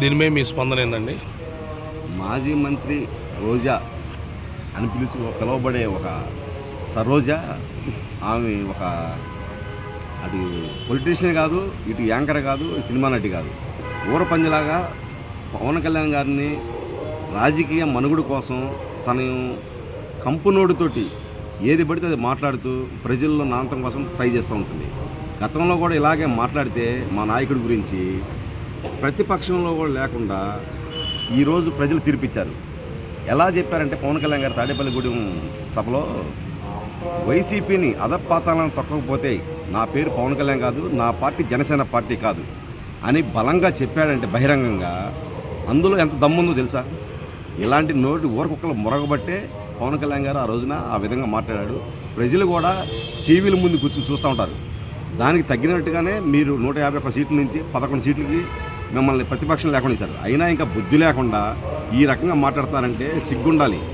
దీనిపై మీ స్పందన ఏందండి? మాజీ మంత్రి రోజా అని పిలువబడే ఒక సరోజ, ఆమె ఒక అది పొలిటీషియన్ కాదు, ఇటు యాంకర్ కాదు, సినిమా నటి కాదు. ఊరపందిలాగా పవన్ కళ్యాణ్ గారిని రాజకీయ మనుగడ కోసం తను కంపునోడుతోటి ఏది పడితే అది మాట్లాడుతూ ప్రజల్లో నాంతం కోసం ట్రై చేస్తూ ఉంటుంది. గతంలో కూడా ఇలాగే మాట్లాడితే మా నాయకుడి గురించి ప్రతిపక్షంలో కూడా లేకుండా ఈరోజు ప్రజలు తీర్పిచ్చారు. ఎలా చెప్పారంటే పవన్ కళ్యాణ్ గారు తాడేపల్లిగూడెం సభలో వైసీపీని అధపాతాలను తొక్కకపోతే నా పేరు పవన్ కళ్యాణ్ కాదు, నా పార్టీ జనసేన పార్టీ కాదు అని బలంగా చెప్పాడంటే బహిరంగంగా, అందులో ఎంత దమ్ముందో తెలుసా? ఇలాంటి నోటి ఊరకుక్కలు మొరగబట్టే పవన్ కళ్యాణ్ గారు ఆ రోజున ఆ విధంగా మాట్లాడాడు. ప్రజలు కూడా టీవీల ముందు కూర్చొని చూస్తూ ఉంటారు. దానికి తగ్గినట్టుగానే మీరు 151 సీట్ల నుంచి 11 సీట్లకి మిమ్మల్ని ప్రతిపక్షం లేకుండా ఇచ్చారు. అయినా ఇంకా బుద్ధి లేకుండా ఈ రకంగా మాట్లాడతారంటే సిగ్గుండాలి.